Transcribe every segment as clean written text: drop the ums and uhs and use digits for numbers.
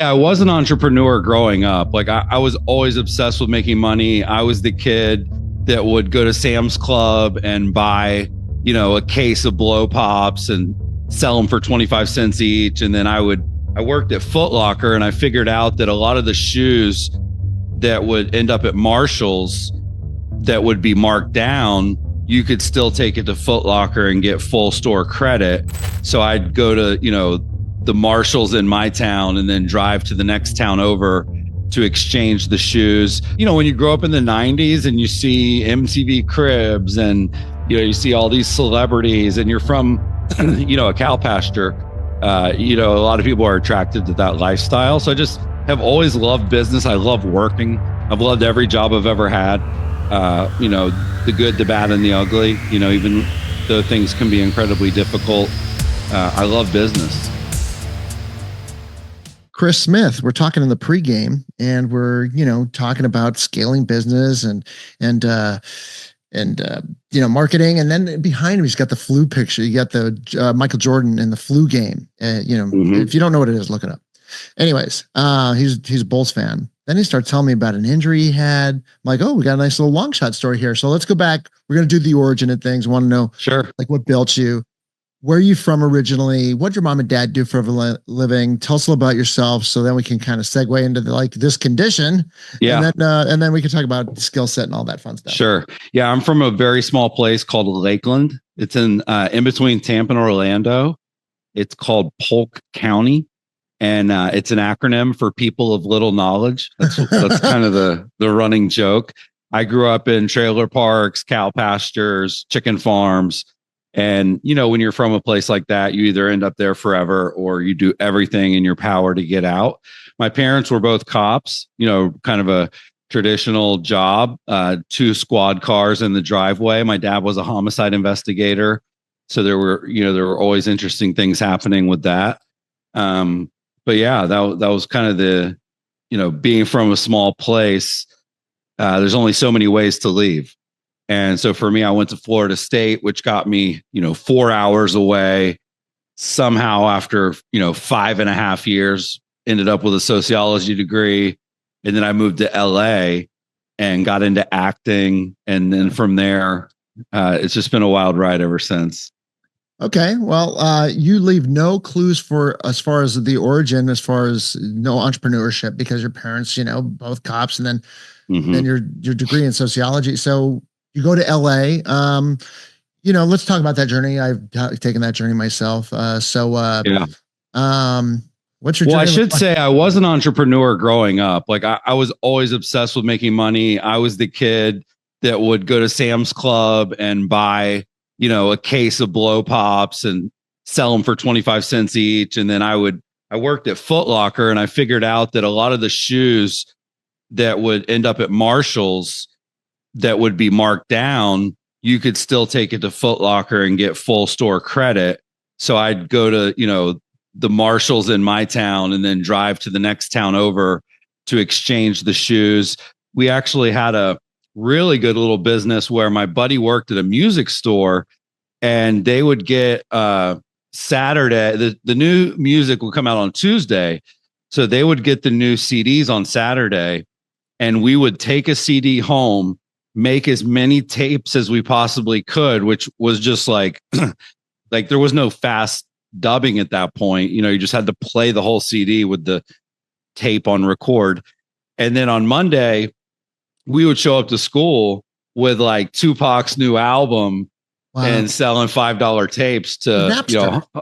I was an entrepreneur growing up. Like I was always obsessed with making money. I was the kid that would go to Sam's Club and buy, a case of blow pops and sell them for 25 cents each. And then I worked at Foot Locker, and I figured out that a lot of the shoes that would end up at Marshall's that would be marked down, you could still take it to Foot Locker and get full store credit. So I'd go to, the Marshalls in my town and then drive to the next town over to exchange the shoes. When you grow up in the 90s and you see MTV Cribs and, you see all these celebrities and you're from, a cow pasture, a lot of people are attracted to that lifestyle. So I just have always loved business. I love working. I've loved every job I've ever had. The good, the bad, and the ugly, even though things can be incredibly difficult. I love business. Chris Smith, we're talking in the pregame, and we're talking about scaling business and marketing, and then behind him he's got the flu picture. You got the Michael Jordan in the flu game. If you don't know what it is, look it up. Anyways, he's a Bulls fan. Then he starts telling me about an injury he had. I'm like, oh, we got a nice little long shot story here. So let's go back. We're gonna do the origin of things. Want to know, sure, like what built you. Where are you from originally? What did your mom and dad do for a living? Tell us a little about yourself, so then we can kind of segue into this condition. Yeah, and then we can talk about skill set and all that fun stuff. Sure. Yeah, I'm from a very small place called Lakeland. It's in between Tampa and Orlando. It's called Polk County, and it's an acronym for people of little knowledge. That's kind of the running joke. I grew up in trailer parks, cow pastures, chicken farms. And, when you're from a place like that, you either end up there forever or you do everything in your power to get out. My parents were both cops, kind of a traditional job, 2 squad cars in the driveway. My dad was a homicide investigator. So there were always interesting things happening with that. But yeah, that was kind of the, being from a small place, there's only so many ways to leave. And so for me, I went to Florida State, which got me, 4 hours away. Somehow after, 5.5 years, ended up with a sociology degree. And then I moved to L.A. and got into acting. And then from there, it's just been a wild ride ever since. Okay. Well, you leave no clues for as far as the origin, as far as no entrepreneurship, because your parents, both cops, and then then your degree in sociology. So you go to LA. Let's talk about that journey. I've taken that journey myself. What's your journey? Well, I should say I was an entrepreneur growing up. Like I was always obsessed with making money. I was the kid that would go to Sam's Club and buy, a case of blow pops and sell them for 25 cents each. And then I worked at Foot Locker, and I figured out that a lot of the shoes that would end up at Marshall's that would be marked down, you could still take it to Foot Locker and get full store credit. So I'd go to, the Marshalls in my town and then drive to the next town over to exchange the shoes. We actually had a really good little business where my buddy worked at a music store, and they would get Saturday, the new music would come out on Tuesday. So they would get the new CDs on Saturday, and we would take a CD home, make as many tapes as we possibly could, which was just like there was no fast dubbing at that point. You just had to play the whole CD with the tape on record. And then on Monday, we would show up to school with like Tupac's new album. Wow. And selling $5 tapes to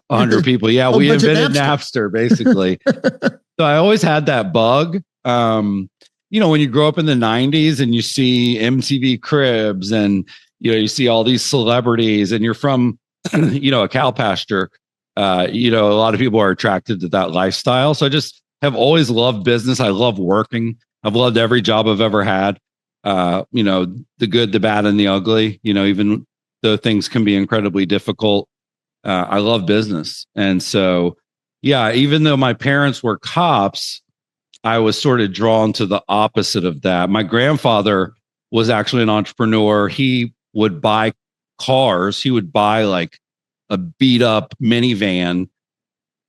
100 people. Yeah, we invented Napster basically. So I always had that bug. When you grow up in the 90s and you see MTV Cribs and you see all these celebrities and you're from a cow pasture, a lot of people are attracted to that lifestyle. So I just have always loved business. I love working. I've loved every job I've ever had. The good, the bad, and the ugly. Even though things can be incredibly difficult, I love business. And so, yeah, even though my parents were cops, I was sort of drawn to the opposite of that. My grandfather was actually an entrepreneur. He would buy cars. He would buy like a beat up minivan,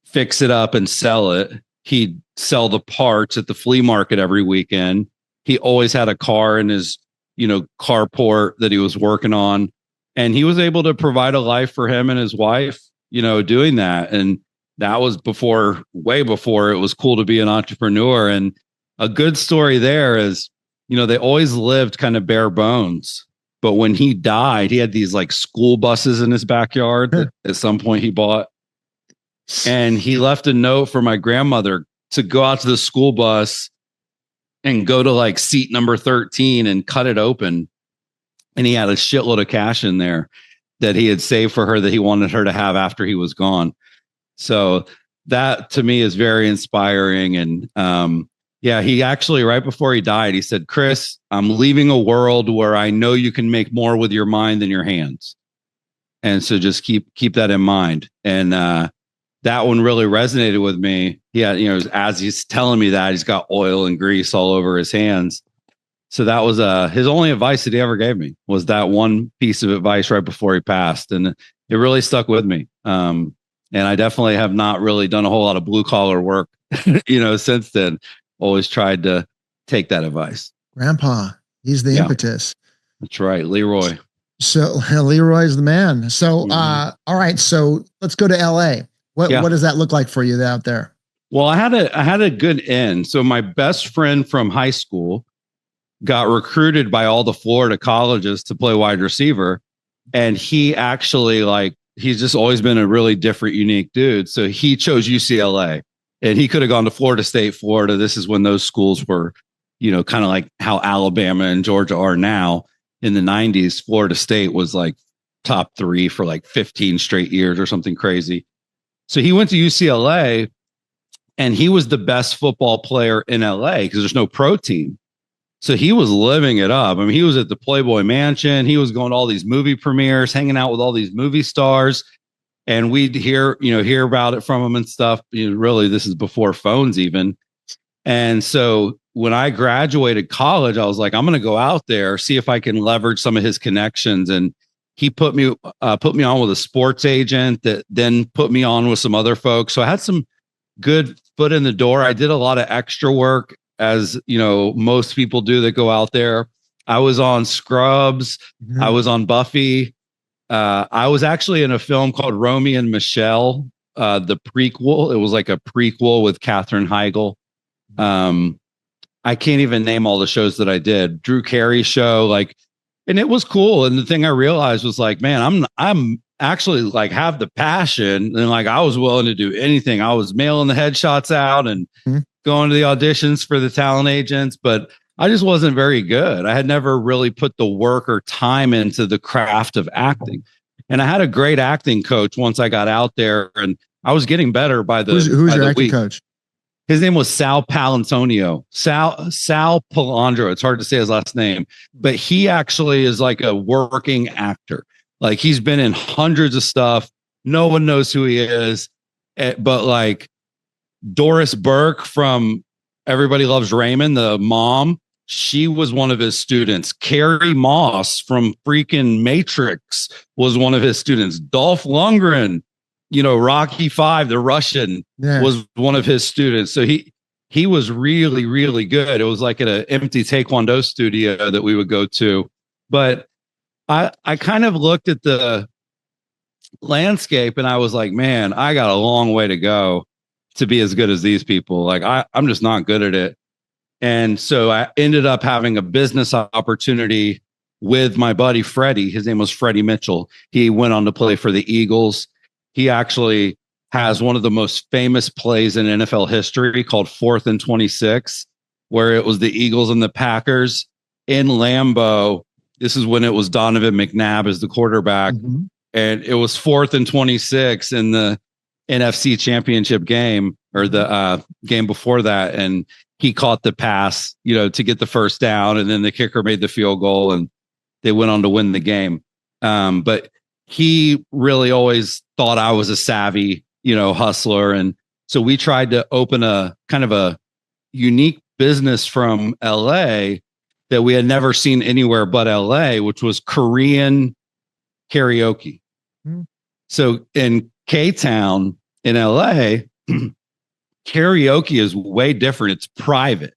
fix it up and sell it. he'd sell the parts at the flea market every weekend. He always had a car in his, carport that he was working on. And he was able to provide a life for him and his wife, doing that. And that was way before it was cool to be an entrepreneur. And a good story there is, they always lived kind of bare bones. But when he died, he had these like school buses in his backyard that at some point he bought. And he left a note for my grandmother to go out to the school bus and go to like seat number 13 and cut it open. And he had a shitload of cash in there that he had saved for her that he wanted her to have after he was gone. So that to me is very inspiring. And he actually, right before he died, he said, Chris, I'm leaving a world where I know you can make more with your mind than your hands. And so just keep that in mind. And that one really resonated with me. Yeah, as he's telling me that, he's got oil and grease all over his hands. So that was his only advice that he ever gave me, was that one piece of advice right before he passed. And it really stuck with me. And I definitely have not really done a whole lot of blue collar work, since then. Always tried to take that advice. Grandpa, he's the impetus. That's right. Leroy. So Leroy's the man. So, all right. So let's go to LA. What does that look like for you out there? Well, I had a good end. So my best friend from high school got recruited by all the Florida colleges to play wide receiver. And he actually he's just always been a really different, unique dude. So he chose UCLA, and he could have gone to Florida State, Florida. This is when those schools were, kind of like how Alabama and Georgia are now. In the 90s, Florida State was like top 3 for like 15 straight years or something crazy. So he went to UCLA, and he was the best football player in LA because there's no pro team. So he was living it up. I mean, he was at the Playboy Mansion. He was going to all these movie premieres, hanging out with all these movie stars. And we'd hear about it from him and stuff. Really, this is before phones even. And so when I graduated college, I was like, I'm going to go out there, see if I can leverage some of his connections. And he put me on with a sports agent that then put me on with some other folks. So I had some good foot in the door. I did a lot of extra work, as most people do that go out there. I was on Scrubs. Mm-hmm. I was on Buffy. I was actually in a film called Romy and Michelle, the prequel. It was like a prequel with Katherine Heigl. I can't even name all the shows that I did. Drew Carey show, and it was cool. And the thing I realized was man, I'm actually have the passion, and I was willing to do anything. I was mailing the headshots out and going to the auditions for the talent agents, but I just wasn't very good. I had never really put the work or time into the craft of acting. And I had a great acting coach once I got out there, and I was getting better by the Who's your acting coach? His name was Sal Palantonio. Sal Palandro. It's hard to say his last name, but he actually is like a working actor. He's been in hundreds of stuff. No one knows who he is, but Doris Burke from Everybody Loves Raymond, the mom, she was one of his students. Carrie Moss from freaking Matrix was one of his students. Dolph Lundgren, Rocky V, the Russian, was one of his students. So he was really, really good. It was like at an empty Taekwondo studio that we would go to. But I kind of looked at the landscape and I was like, man, I got a long way to go to be as good as these people. I'm just not good at it. And so I ended up having a business opportunity with my buddy Freddie. His name was Freddie Mitchell. He went on to play for the Eagles. He actually has one of the most famous plays in NFL history called 4th and 26, where it was the Eagles and the Packers in Lambeau. This is when it was Donovan McNabb as the quarterback. Mm-hmm. And it was 4th and 26 in the NFC championship game, or the game before that. And he caught the pass, to get the first down. And then the kicker made the field goal and they went on to win the game. But he really always thought I was a savvy, hustler. And so we tried to open a kind of a unique business from LA that we had never seen anywhere but LA, which was Korean karaoke. Mm-hmm. So in K-Town in LA, karaoke is way different. It's private.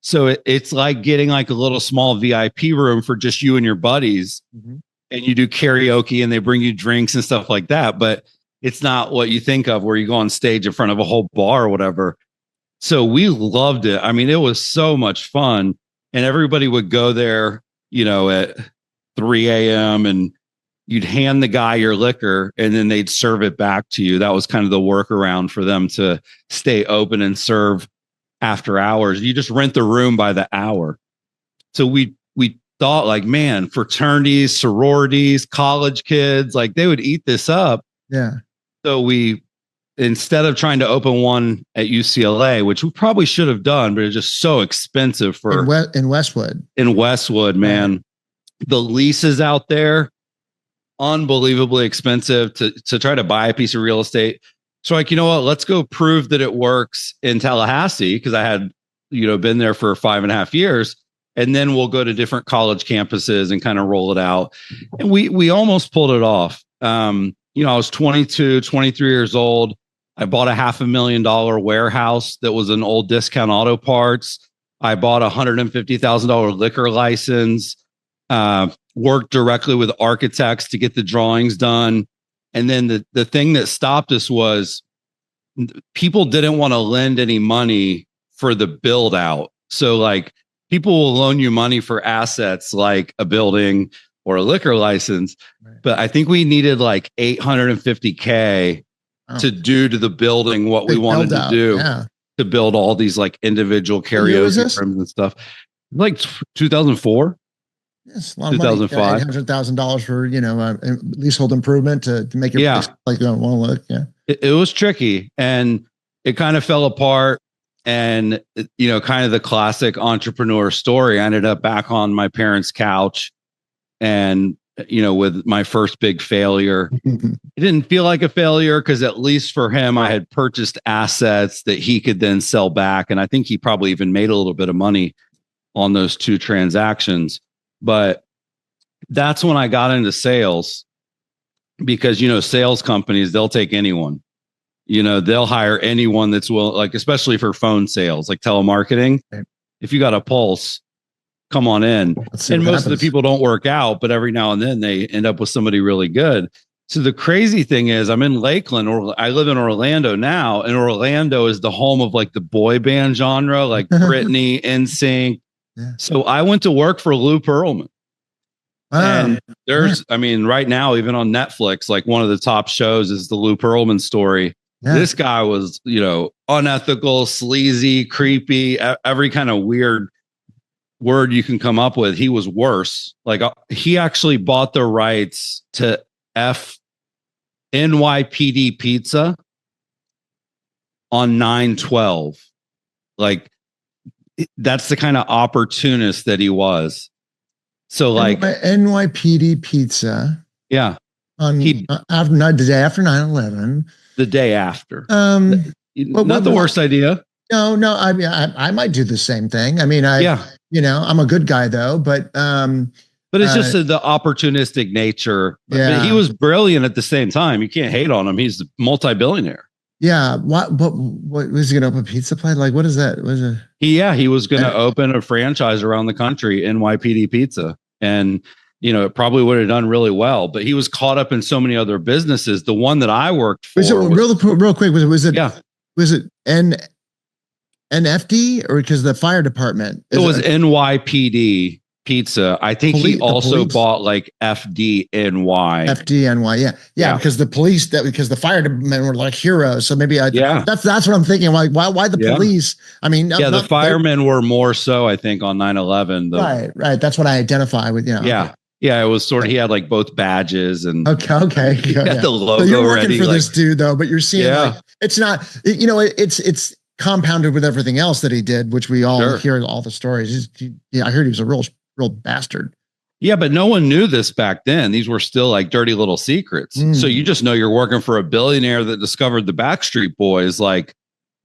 So it's like getting like a little small VIP room for just you and your buddies. Mm-hmm. And you do karaoke and they bring you drinks and stuff like that. But it's not what you think of where you go on stage in front of a whole bar or whatever. So we loved it. I mean, it was so much fun. And everybody would go there, at 3 a.m. and you'd hand the guy your liquor and then they'd serve it back to you. That was kind of the workaround for them to stay open and serve after hours. You just rent the room by the hour. So we thought like, man, fraternities, sororities, college kids, like they would eat this up. Yeah. So we, instead of trying to open one at UCLA, which we probably should have done, but it's just so expensive for in Westwood. In Westwood, man, right. The leases out there, unbelievably expensive to try to buy a piece of real estate. So like, you know what, let's go prove that it works in Tallahassee. Cause I had, been there for 5.5 years. And then we'll go to different college campuses and kind of roll it out. And we almost pulled it off. I was 22, 23 years old. I bought a $500,000 warehouse that was an old Discount Auto Parts. I bought a $150,000 liquor license, worked directly with architects to get the drawings done. And then the thing that stopped us was people didn't want to lend any money for the build out. So like, people will loan you money for assets like a building or a liquor license. Right. But I think we needed like $850K to do to the building what we wanted to do to build all these like individual karaoke rooms and stuff. Like 2004. Yes, a lot of 2005. $800,000 for, leasehold improvement to make your place like you want to look. Yeah. It was tricky and it kind of fell apart. And, kind of the classic entrepreneur story. I ended up back on my parents' couch and, with my first big failure. It didn't feel like a failure because at least for him, I had purchased assets that he could then sell back. And I think he probably even made a little bit of money on those 2 transactions. But that's when I got into sales because, sales companies, they'll take anyone. They'll hire anyone that's willing, like, especially for phone sales, like telemarketing. Right. If you got a pulse, come on in. And most of the people don't work out, but every now and then they end up with somebody really good. So the crazy thing is I'm in Lakeland, or I live in Orlando now, and Orlando is the home of like the boy band genre, like Britney, NSYNC. Yeah. So I went to work for Lou Pearlman. And there's, right now, even on Netflix, like one of the top shows is the Lou Pearlman story. Yeah. This guy was, unethical, sleazy, creepy, every kind of weird word you can come up with. He was worse. Like he actually bought the rights to NYPD Pizza on 9/12. Like that's the kind of opportunist that he was. So like NYPD Pizza. Yeah. On the day after 9/11. The day after. Not the worst idea. No. I mean, I might do the same thing. I mean, I'm a good guy though, but it's just the opportunistic nature. Yeah. He was brilliant at the same time. You can't hate on him. He's a multi-billionaire. Yeah. What was he going to open a pizza place? Like, what is that? He was going to open a franchise around the country, NYPD Pizza. And, it probably would have done really well, but he was caught up in so many other businesses. The one that I worked for real quick. Was it NFD or because the fire department? It was NYPD Pizza. I think he also bought like FDNY. FDNY, yeah. Because the fire department were like heroes. So maybe that's what I'm thinking. Like, why the police? I mean, the firemen were more so, I think, on 9/11. Right. That's what I identify with. Yeah, it was sort of, he had like both badges and okay. He had the logo. So you're working for this dude though, but you're seeing like it's not. It's compounded with everything else that he did, which we all hear all the stories. I heard he was a real bastard. Yeah, but no one knew this back then. These were still like dirty little secrets. So you just know you're working for a billionaire that discovered the Backstreet Boys. Like,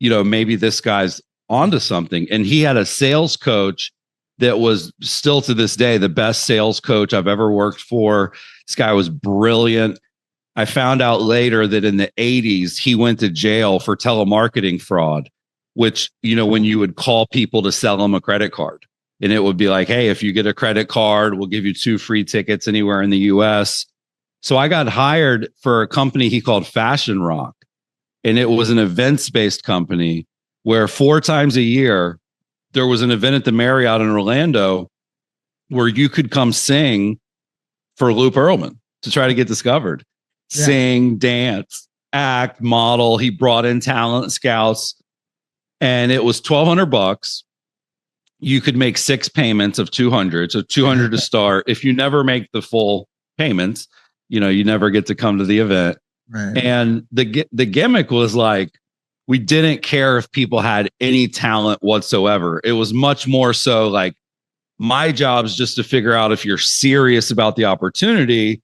maybe this guy's onto something. And he had a sales coach that was still to this day the best sales coach I've ever worked for. This guy was brilliant. I found out later that in the 80s, he went to jail for telemarketing fraud, which, when you would call people to sell them a credit card, and it would be like, hey, if you get a credit card, we'll give you 2 free tickets anywhere in the US. So I got hired for a company he called Fashion Rock, and it was an events-based company where 4 times a year, there was an event at the Marriott in Orlando where you could come sing for Lou Pearlman to try to get discovered. Yeah. Sing, dance, act, model. He brought in talent scouts, and it was $1,200. You could make 6 payments of 200, so 200 to start. If you never make the full payments, you never get to come to the event. Right. And the gimmick was like, we didn't care if people had any talent whatsoever. It was much more so like, my job is just to figure out if you're serious about the opportunity.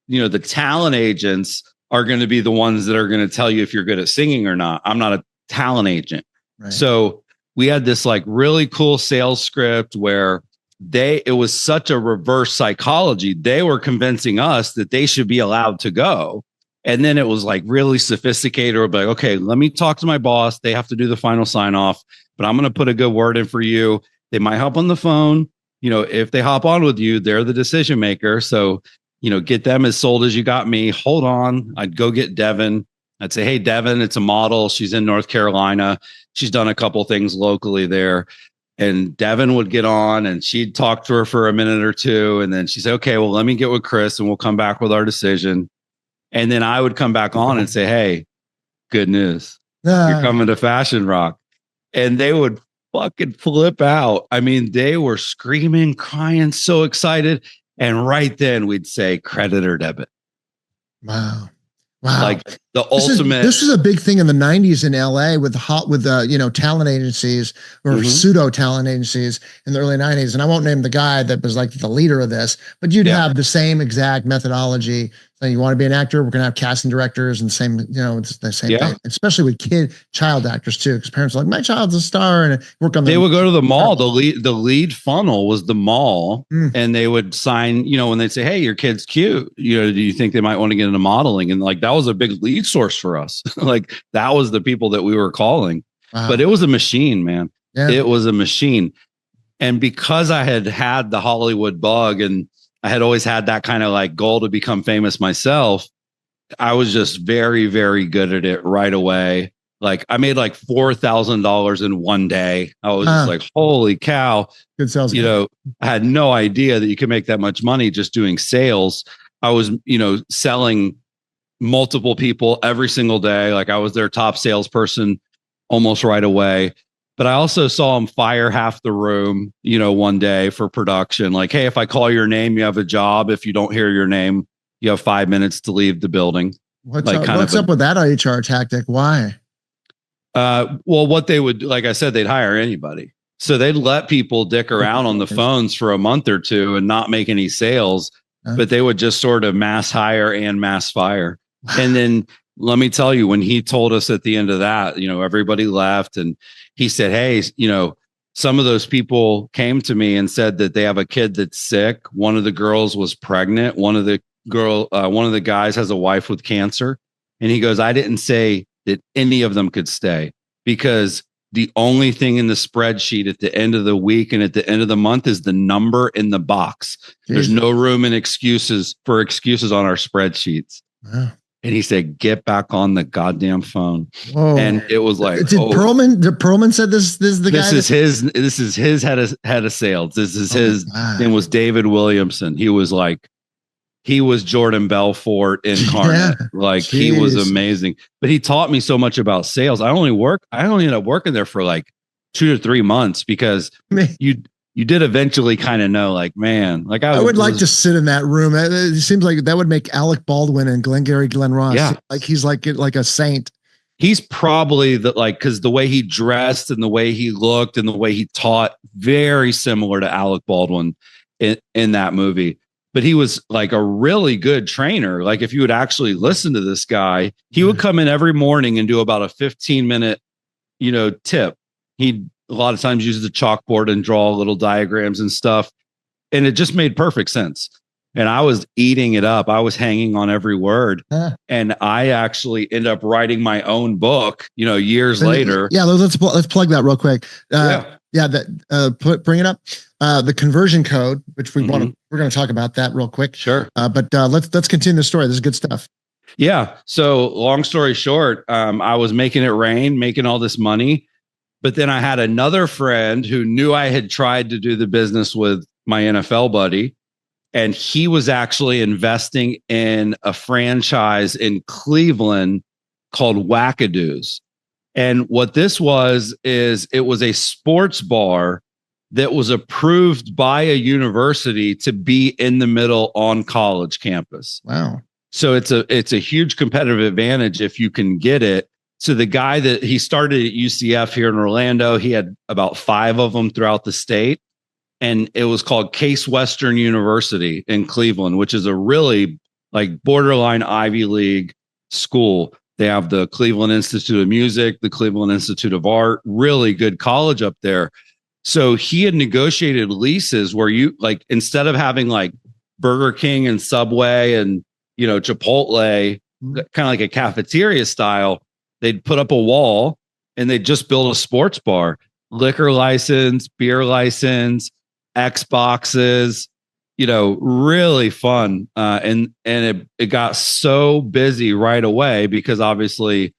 The talent agents are going to be the ones that are going to tell you if you're good at singing or not. I'm not a talent agent. Right. So we had this like really cool sales script where it was such a reverse psychology. They were convincing us that they should be allowed to go. And then it was like really sophisticated. Or like, okay, let me talk to my boss. They have to do the final sign off, but I'm going to put a good word in for you. They might hop on the phone. If they hop on with you, they're the decision maker. So, get them as sold as you got me. Hold on. I'd go get Devin. I'd say, hey, Devin, it's a model. She's in North Carolina. She's done a couple things locally there. And Devin would get on and she'd talk to her for a minute or two. And then she'd say, okay, well, let me get with Chris and we'll come back with our decision. And then I would come back on and say, hey, good news. You're coming to Fashion Rock. And they would fucking flip out. I mean, they were screaming, crying, so excited. And right then we'd say credit or debit. Wow. Like the ultimate. This was a big thing in the 90s in LA with talent agencies or pseudo talent agencies in the early 90s. And I won't name the guy that was like the leader of this, but you'd have the same exact methodology. So you want to be an actor, we're going to have casting directors and same, it's the same thing, especially with child actors too. Because parents are like, my child's a star, and work on. They would go to the mall. The lead funnel was the mall, and they would sign. When they'd say, "Hey, your kid's cute. Do you think they might want to get into modeling?" And like that was a big lead source for us. Like that was the people that we were calling. Wow. But it was a machine, man. Yeah. It was a machine, and because I had the Hollywood bug and I had always had that kind of like goal to become famous myself, I was just very, very good at it right away. Like I made like $4,000 in one day. I was just like, holy cow. Good sales. I had no idea that you could make that much money just doing sales. I was, selling multiple people every single day. Like I was their top salesperson almost right away. But I also saw him fire half the room, one day for production. Like, hey, if I call your name, you have a job. If you don't hear your name, you have 5 minutes to leave the building. What's up with that HR tactic? Why? Well, what they would, like I said, they'd hire anybody. So they'd let people dick around on the phones for a month or two and not make any sales, but they would just sort of mass hire and mass fire. And then let me tell you, when he told us at the end of that, everybody left, and he said, hey, some of those people came to me and said that they have a kid that's sick. One of the girls was pregnant. One of the guys has a wife with cancer. And he goes, I didn't say that any of them could stay, because the only thing in the spreadsheet at the end of the week and at the end of the month is the number in the box. There's no room in excuses on our spreadsheets. Wow. And he said, get back on the goddamn phone. Whoa. And it was like, did Perlman said this is the guy? This is his head of sales. This is his name was David Williamson. He was Jordan Belfort incarnate. He was amazing. But he taught me so much about sales. I only ended up working there for like 2 to 3 months, because you did eventually kind of know, like, man, like I would like to sit in that room. It seems like that would make Alec Baldwin and Glengarry Glen Ross. Like he's like a saint. He's probably because the way he dressed and the way he looked and the way he taught, very similar to Alec Baldwin in that movie. But he was like a really good trainer. Like if you would actually listen to this guy, he would come in every morning and do about a 15-minute, tip. He'd a lot of times use the chalkboard and draw little diagrams and stuff. And it just made perfect sense. and I was eating it up. I was hanging on every word. And I actually ended up writing my own book, years later. Yeah. Let's plug that real quick. Bring it up. The conversion code, which we're going to talk about that real quick. Sure. But let's continue the story. This is good stuff. Yeah. So long story short, I was making it rain, making all this money. But then I had another friend who knew I had tried to do the business with my NFL buddy. And he was actually investing in a franchise in Cleveland called Wackadoos. And what this is it was a sports bar that was approved by a university to be in the middle on college campus. Wow. So it's a huge competitive advantage if you can get it. So the guy that he started at UCF here in Orlando, he had about 5 of them throughout the state. And it was called Case Western University in Cleveland, which is a really like borderline Ivy League school. They have the Cleveland Institute of Music, the Cleveland Institute of Art, really good college up there. So he had negotiated leases where you like, instead of having like Burger King and Subway and, Chipotle, kind of like a cafeteria style, they'd put up a wall and they'd just build a sports bar, liquor license, beer license, Xboxes, really fun. And it got so busy right away because obviously,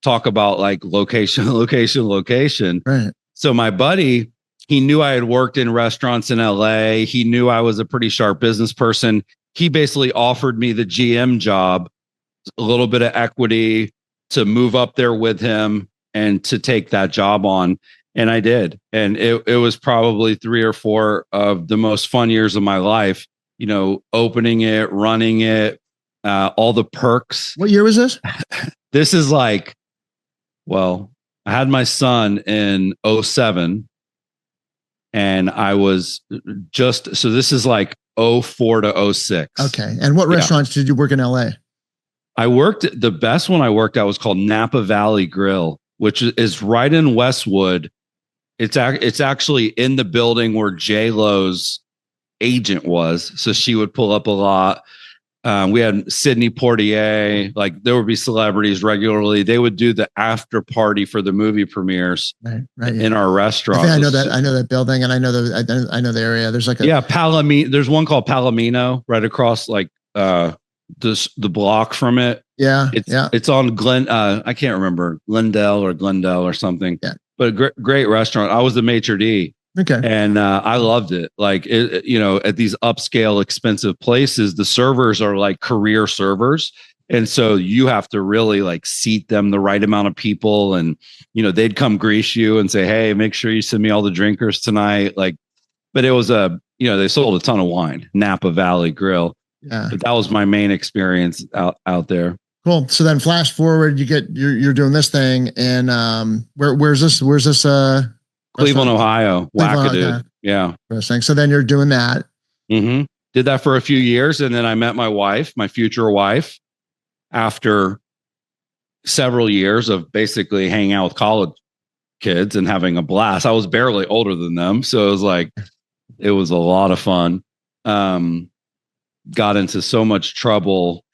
talk about like location. Right. So my buddy, he knew I had worked in restaurants in LA. He knew I was a pretty sharp business person. He basically offered me the GM job, a little bit of equity to move up there with him and to take that job on. And I did. And it was probably 3 or 4 of the most fun years of my life, opening it, running it, all the perks. What year was this? This is like, I had my son in 2007 and I was so this is like 2004 to 2006. Okay. And what restaurants did you work in LA? The best one I worked at was called Napa Valley Grill, which is right in Westwood. It's actually in the building where J-Lo's agent was. So she would pull up a lot. We had Sidney Poitier, like there would be celebrities regularly. They would do the after party for the movie premieres in our restaurant. I know that building and I know the area. There's like Palomino. There's one called Palomino right across like the block from it. Yeah. It's on I can't remember, Glendale or something. Yeah. But great restaurant. I was the maitre d'. Okay. And I loved it. Like at these upscale, expensive places, the servers are like career servers. And so you have to really like seat them the right amount of people. And, they'd come grease you and say, hey, make sure you send me all the drinkers tonight. Like, but it was they sold a ton of wine, Napa Valley Grill. Yeah. But that was my main experience out there. Cool. So then flash forward, you're doing this thing and where's this Cleveland, Ohio. Wackadoo. Okay. Yeah. Interesting. So then you're doing that. Mm-hmm. Did that for a few years. And then I met my future wife, after several years of basically hanging out with college kids and having a blast. I was barely older than them. So it was a lot of fun. Got into so much trouble.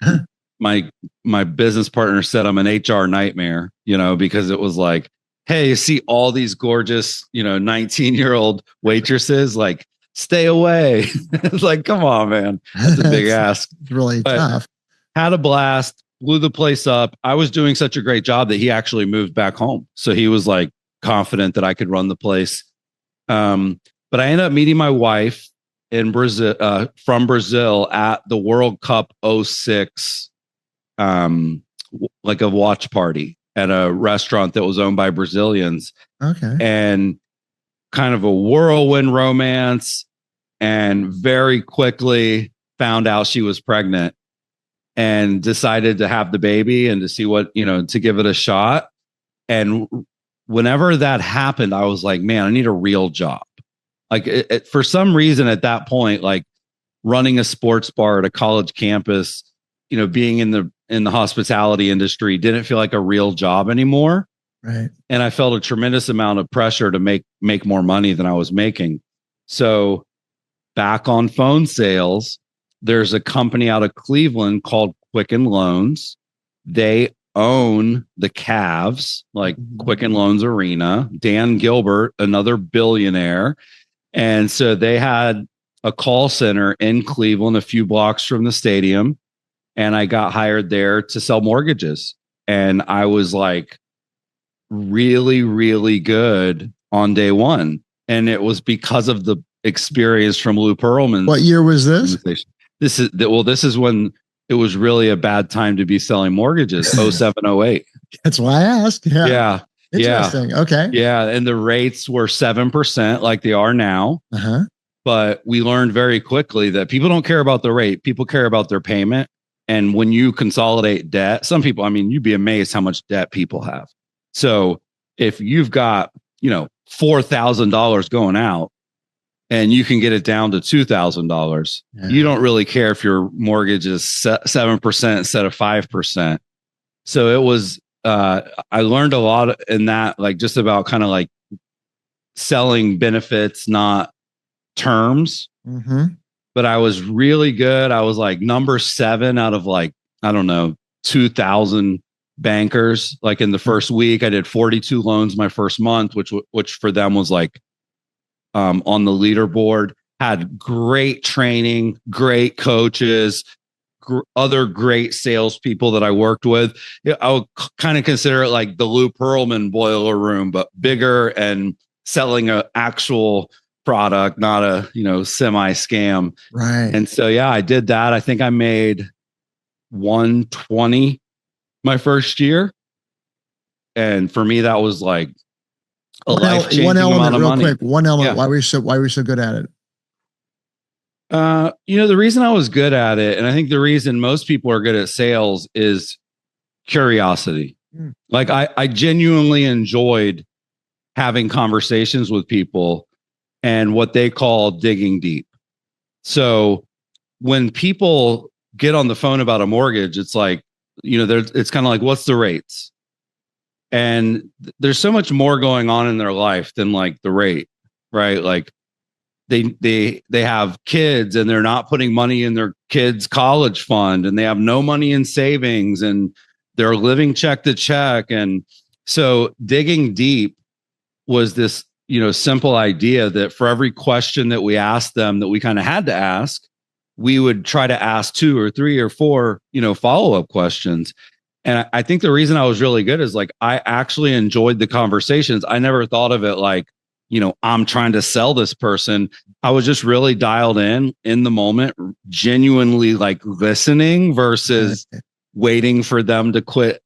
My business partner said I'm an HR nightmare, because it was like, hey, you see all these gorgeous, 19-year-old waitresses, like, stay away. It's like, come on, man. That's a big ask. It's really tough. Had a blast, blew the place up. I was doing such a great job that he actually moved back home. So he was like confident that I could run the place. But I ended up meeting my wife in Brazil, from Brazil at the World Cup 2006, like a watch party at a restaurant that was owned by Brazilians. Okay. And kind of a whirlwind romance, and very quickly found out she was pregnant and decided to have the baby and to see what, to give it a shot. And whenever that happened, I was like, man, I need a real job. Like for some reason at that point, like running a sports bar at a college campus, being in the hospitality industry didn't feel like a real job anymore. Right. And I felt a tremendous amount of pressure to make more money than I was making. So back on phone sales, there's a company out of Cleveland called Quicken Loans. They own the Cavs, like Quicken Loans Arena. Dan Gilbert, another billionaire. And so they had a call center in Cleveland, a few blocks from the stadium. And I got hired there to sell mortgages. And I was like really, really good on day one. And it was because of the experience from Lou Pearlman. What year was this? This is when it was really a bad time to be selling mortgages. 07, 08. That's why I asked. Yeah. Interesting. Yeah. Okay. Yeah. And the rates were 7% like they are now. Uh-huh. But we learned very quickly that people don't care about the rate. People care about their payment. And when you consolidate debt, some people, I mean, you'd be amazed how much debt people have. So if you've got, $4,000 going out and you can get it down to $2,000, you don't really care if your mortgage is 7% instead of 5%. So it was, I learned a lot in that, like just about kind of like selling benefits, not terms. Mm-hmm. But I was really good. I was like number 7 out of like, I don't know, 2,000 bankers. Like in the first week, I did 42 loans my first month, which for them was like on the leaderboard. Had great training, great coaches, other great salespeople that I worked with. I would kind of consider it like the Lou Pearlman boiler room, but bigger and selling an actual product, not a semi scam. Right. And so I did that. I think I made 120 my first year, and for me that was like a life-changing amount of money. One element. Why were you so good at it? The reason I was good at it, and I think the reason most people are good at sales, is curiosity. Like I genuinely enjoyed having conversations with people and what they call digging deep. So when people get on the phone about a mortgage, it's like, it's kind of like, what's the rates? And there's so much more going on in their life than like the rate, right? Like they have kids and they're not putting money in their kids' college fund, and they have no money in savings, and they're living check to check. And so digging deep was this, simple idea that for every question that we asked them that we kind of had to ask, we would try to ask 2 or 3 or 4, follow-up questions. And I think the reason I was really good is like, I actually enjoyed the conversations. I never thought of it like, I'm trying to sell this person. I was just really dialed in the moment, genuinely like listening versus waiting for them to quit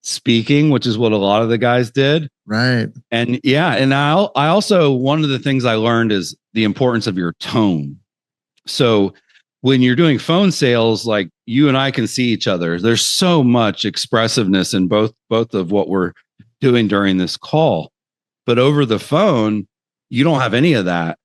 speaking, which is what a lot of the guys did. Right. And and I also, one of the things I learned is the importance of your tone. So when you're doing phone sales, like you and I can see each other, there's so much expressiveness in both of what we're doing during this call. But over the phone, you don't have any of that.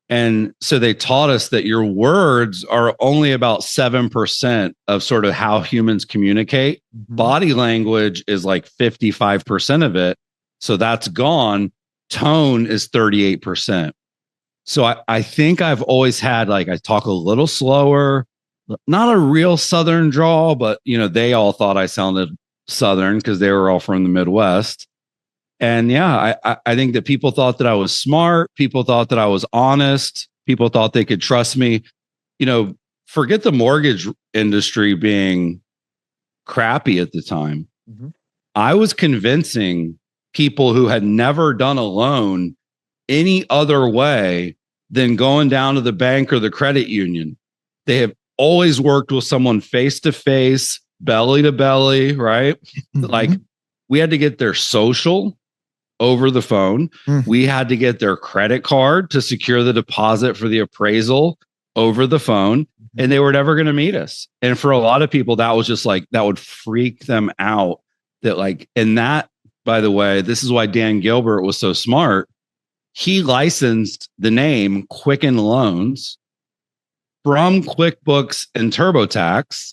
And so they taught us that your words are only about 7% of sort of how humans communicate. Mm-hmm. Body language is like 55% of it. So that's gone. Tone is 38%. So I think I've always had, like, I talk a little slower, not a real Southern drawl, but, they all thought I sounded Southern because they were all from the Midwest. And I think that people thought that I was smart. People thought that I was honest. People thought they could trust me. Forget the mortgage industry being crappy at the time. Mm-hmm. I was convincing people who had never done a loan any other way than going down to the bank or the credit union. They have always worked with someone face to face, belly to belly, right? Mm-hmm. Like, we had to get their social over the phone. Mm. We had to get their credit card to secure the deposit for the appraisal over the phone, and they were never going to meet us. And for a lot of people, that was just like, that would freak them out. That like, and that, by the way, this is why Dan Gilbert was so smart. He licensed the name Quicken Loans from QuickBooks and TurboTax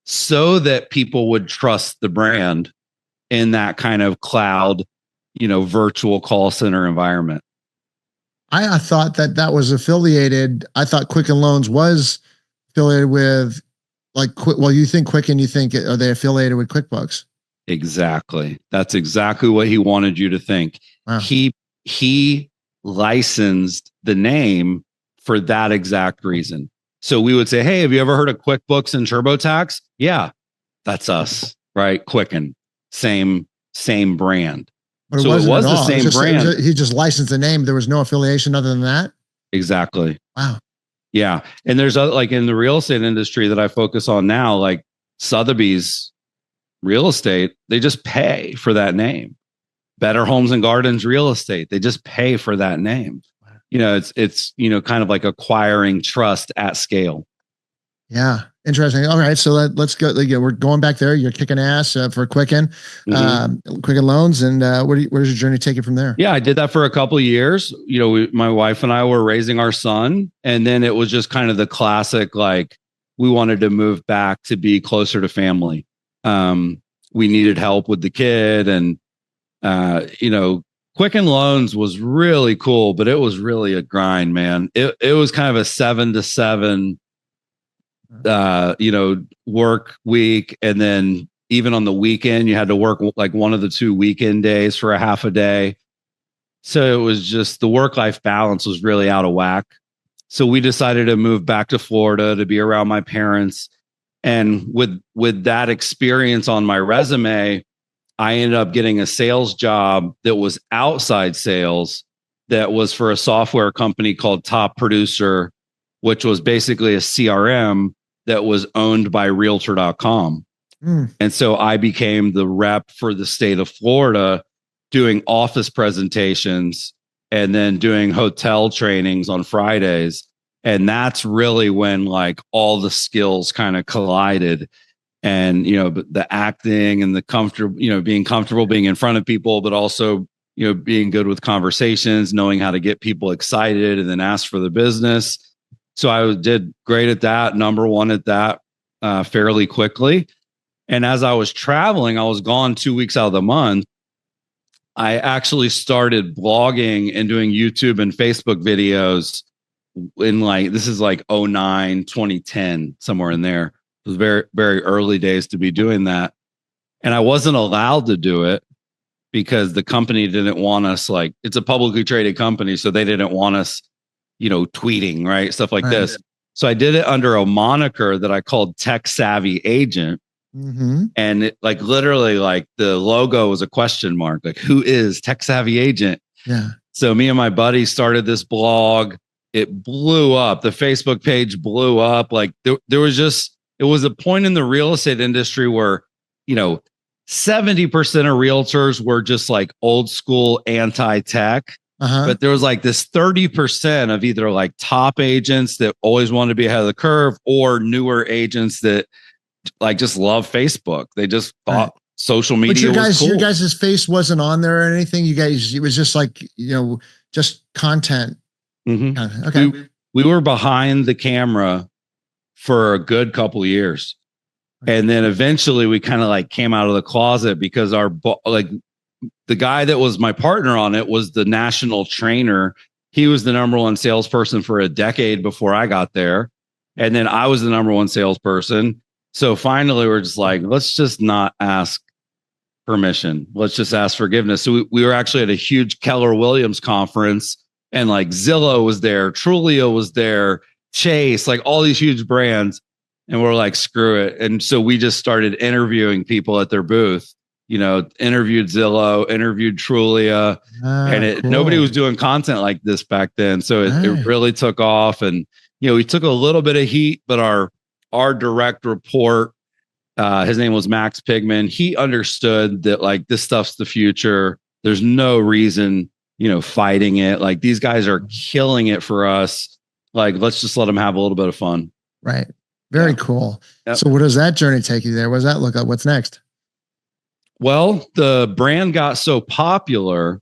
so that people would trust the brand in that kind of cloud, virtual call center environment. I thought that was affiliated. I thought Quicken Loans was affiliated with well, you think Quicken, you think, are they affiliated with QuickBooks? Exactly. That's exactly what he wanted you to think. Wow. He licensed the name for that exact reason. So we would say, hey, have you ever heard of QuickBooks and TurboTax? Yeah, that's us, right? Quicken, same brand. But so it was the same brand. He just licensed the name. There was no affiliation other than that. Exactly. Wow. Yeah. And there's like in the real estate industry that I focus on now, like Sotheby's Real Estate, they just pay for that name. Better Homes and Gardens Real Estate, they just pay for that name. You know, it's kind of like acquiring trust at scale. Yeah, interesting. All right, so let's go. We're going back there. You're kicking ass for Quicken, Quicken Loans, and where does your journey take you from there? Yeah, I did that for a couple of years. You know, my wife and I were raising our son, and then it was just kind of the classic, like we wanted to move back to be closer to family. We needed help with the kid, and Quicken Loans was really cool, but it was really a grind, man. It was kind of a 7 to 7 work week, and then even on the weekend you had to work like one of the 2 weekend days for a half a day. So it was just the work-life balance was really out of whack. So we decided to move back to Florida to be around my parents. And with that experience on my resume, I ended up getting a sales job that was outside sales, that was for a software company called Top Producer, which was basically a CRM that was owned by Realtor.com. And so I became the rep for the state of Florida, doing office presentations and then doing hotel trainings on Fridays. And that's really when like all the skills kind of collided. And, the acting and the comfortable, being comfortable being in front of people, but also, being good with conversations, knowing how to get people excited and then ask for the business. So I did great at that, number one at that fairly quickly. And as I was traveling, I was gone 2 weeks out of the month. I actually started blogging and doing YouTube and Facebook videos in this is like 2009, 2010, somewhere in there. It was very, very early days to be doing that. And I wasn't allowed to do it because the company didn't want us, it's a publicly traded company. So they didn't want us, tweeting, right? Stuff like this. So I did it under a moniker that I called Tech Savvy Agent. And it, literally, the logo was a question mark. Like, who is Tech Savvy Agent? Yeah. So me and my buddy started this blog. It blew up. The Facebook page blew up. There was just, it was a point in the real estate industry where, 70% of realtors were just old school anti-tech. But there was this 30% of either top agents that always wanted to be ahead of the curve, or newer agents that just love Facebook. They just thought social media was cool. Your guys' face wasn't on there or anything. You guys, it was just just content. Okay. We were behind the camera for a good couple of years. And then eventually we kind of came out of the closet because the guy that was my partner on it was the national trainer. He was the number one salesperson for a decade before I got there. And then I was the number one salesperson. So finally we're just let's just not ask permission. Let's just ask forgiveness. So we were actually at a huge Keller Williams conference, and Zillow was there, Trulio was there, Chase, all these huge brands. And we're screw it. And so we just started interviewing people at their booth, interviewed Zillow, interviewed Trulia, and nobody was doing content like this back then. So it really took off. And, we took a little bit of heat, but our direct report, his name was Max Pigman. He understood that this stuff's the future. There's no reason, fighting it. These guys are killing it for us. Let's just let them have a little bit of fun. Right. Very cool. Yep. So where does that journey take you there? What does that look like? What's next? Well, the brand got so popular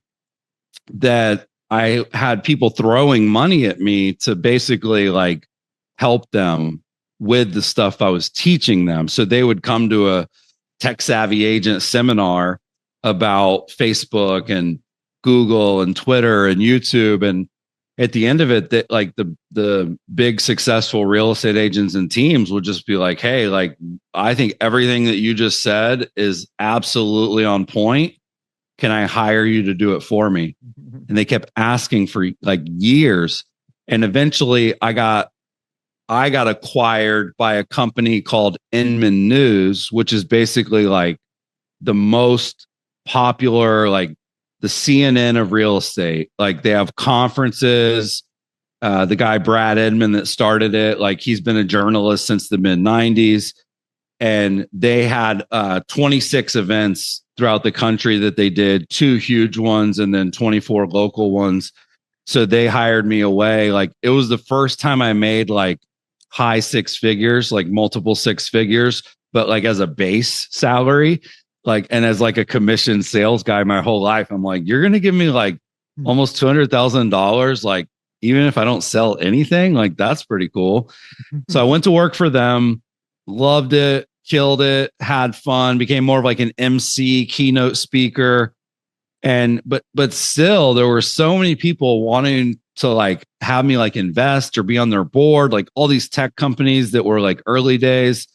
that I had people throwing money at me to basically help them with the stuff I was teaching them. So they would come to a Tech Savvy Agent seminar about Facebook and Google and Twitter and YouTube. And at the end of it, that like the big successful real estate agents and teams would just be like, hey, like, I think everything that you just said is absolutely on point. Can I hire you to do it for me? And they kept asking for like years. And eventually I got acquired by a company called Inman News, which is basically like the most popular, like the CNN of real estate. Like they have conferences. The guy Brad Edmond that started it, like he's been a journalist since the mid 90s. And they had 26 events throughout the country that they did, 2 huge ones and then 24 local ones. So they hired me away. Like it was the first time I made like high 6 figures, like multiple 6 figures, but like as a base salary, like, and as like a commission sales guy my whole life, I'm like, you're going to give me like almost $200,000. Like, even if I don't sell anything, like that's pretty cool. So I went to work for them, loved it, killed it, had fun, became more of like an MC, keynote speaker. And but still there were so many people wanting to like have me like invest or be on their board, like all these tech companies that were like early days.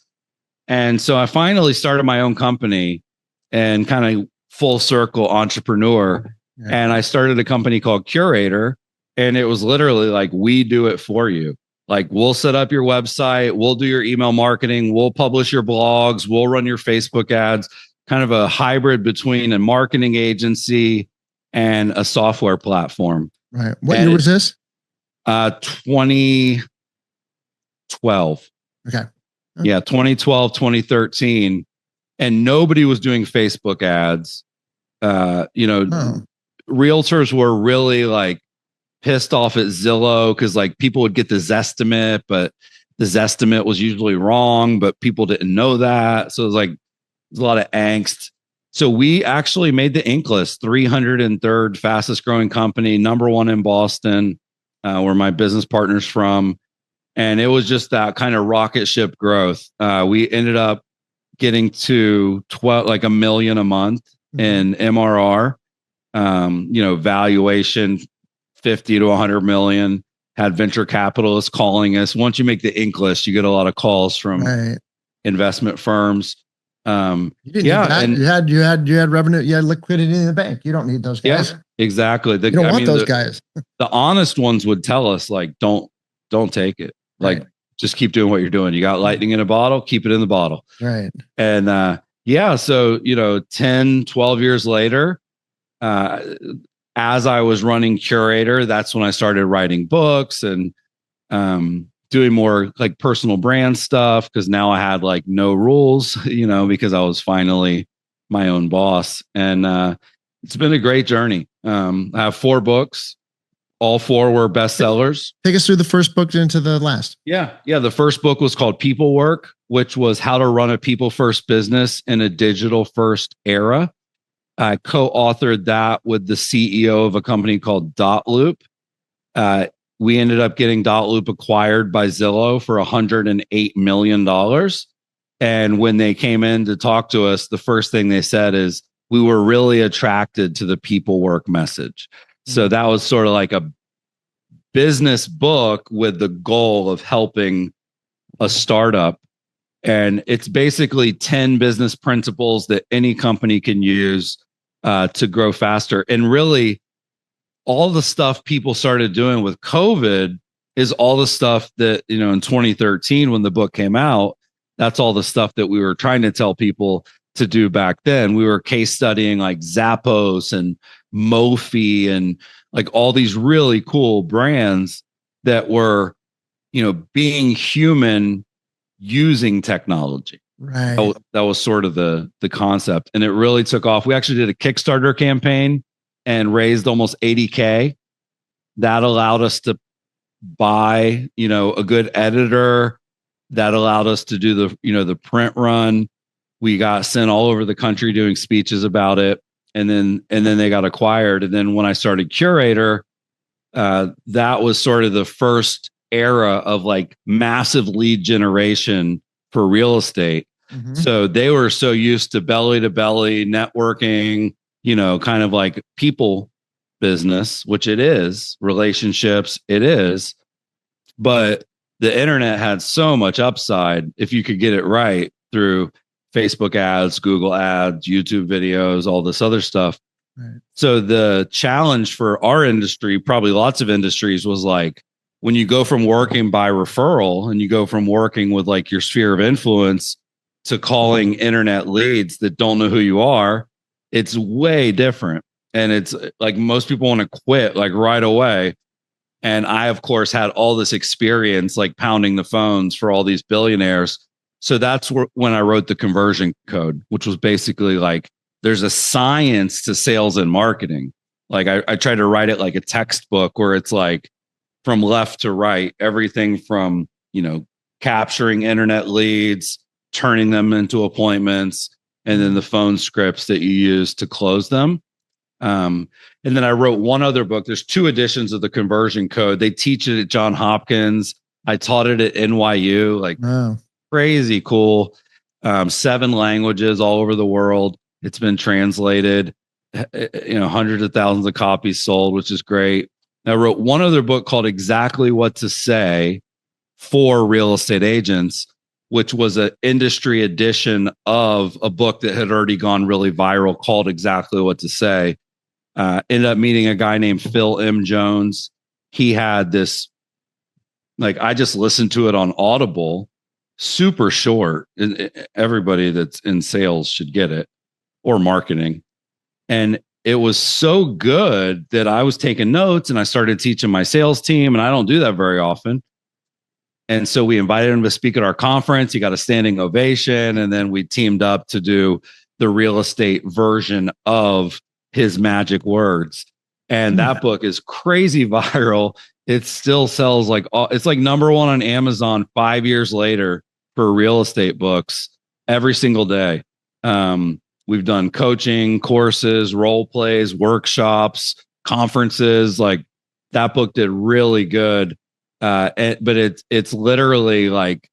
And so I finally started my own company and kind of full circle entrepreneur. Yeah. And I started a company called Curator, and it was literally like, we do it for you. Like we'll set up your website, we'll do your email marketing, we'll publish your blogs, we'll run your Facebook ads, kind of a hybrid between a marketing agency and a software platform. Right. What year was this? 2012. Okay. Yeah, 2012, 2013. And nobody was doing Facebook ads. Realtors were really like pissed off at Zillow because like people would get the Zestimate, but the Zestimate was usually wrong, but people didn't know that. So it was like there's a lot of angst. So we actually made the Inc list, 303rd fastest growing company, #1 in Boston, where my business partner's from. And it was just that kind of rocket ship growth. We ended up getting to like $1 million a month in MRR, valuation 50 to 100 million, had venture capitalists calling us. Once you make the Inc list, you get a lot of calls from investment firms. You didn't need that. And you had revenue, you had liquidity in the bank. You don't need those guys. Yeah, exactly. You don't want those guys. The honest ones would tell us like, don't take it. Like, just keep doing what you're doing. You got lightning in a bottle, keep it in the bottle. Right. And so 10, 12 years later, as I was running Curator, that's when I started writing books and doing more like personal brand stuff, because now I had like no rules, because I was finally my own boss. And it's been a great journey. I have 4 books. All 4 were bestsellers. Take us through the first book into the last. Yeah. The first book was called People Work, which was how to run a people first business in a digital first era. I co-authored that with the CEO of a company called Dotloop. We ended up getting Dotloop acquired by Zillow for $108 million. And when they came in to talk to us, the first thing they said is, we were really attracted to the people work message. So that was sort of like a business book with the goal of helping a startup. And it's basically 10 business principles that any company can use to grow faster. And really, all the stuff people started doing with COVID is all the stuff that, in 2013, when the book came out, that's all the stuff that we were trying to tell people to do back then. We were case studying like Zappos and Mophie and like all these really cool brands that were, being human using technology. Right. That was sort of the concept. And it really took off. We actually did a Kickstarter campaign and raised almost 80K. That allowed us to buy, a good editor. That allowed us to do the print run. We got sent all over the country doing speeches about it. And then they got acquired. And then when I started Curator, that was sort of the first era of like massive lead generation for real estate. Mm-hmm. So they were so used to belly networking, kind of like people business, which it is, relationships, it is, but the internet had so much upside if you could get it right through Facebook ads, Google ads, YouTube videos, all this other stuff. Right. So the challenge for our industry, probably lots of industries, was like when you go from working by referral and you go from working with like your sphere of influence to calling internet leads that don't know who you are, it's way different. And it's like most people want to quit like right away. And I, of course, had all this experience like pounding the phones for all these billionaires. So that's when I wrote the conversion code, which was basically like, there's a science to sales and marketing. Like I tried to write it like a textbook where it's like from left to right, everything from, capturing internet leads, turning them into appointments, and then the phone scripts that you use to close them. And then I wrote one other book. There's 2 editions of the conversion code. They teach it at Johns Hopkins. I taught it at NYU, like crazy cool. 7 languages all over the world. It's been translated, hundreds of thousands of copies sold, which is great. And I wrote one other book called Exactly What to Say for Real Estate Agents, which was an industry edition of a book that had already gone really viral called Exactly What to Say. Ended up meeting a guy named Phil M. Jones. He had this, like, I just listened to it on Audible, super short. Everybody that's in sales should get it, or marketing. And it was so good that I was taking notes and I started teaching my sales team. And I don't do that very often. And so we invited him to speak at our conference. He got a standing ovation. And then we teamed up to do the real estate version of his magic words. And that book is crazy viral. It still sells like, it's like number 1 on Amazon 5 years later for real estate books every single day. We've done coaching, courses, role plays, workshops, conferences. Like that book did really good. But it's literally like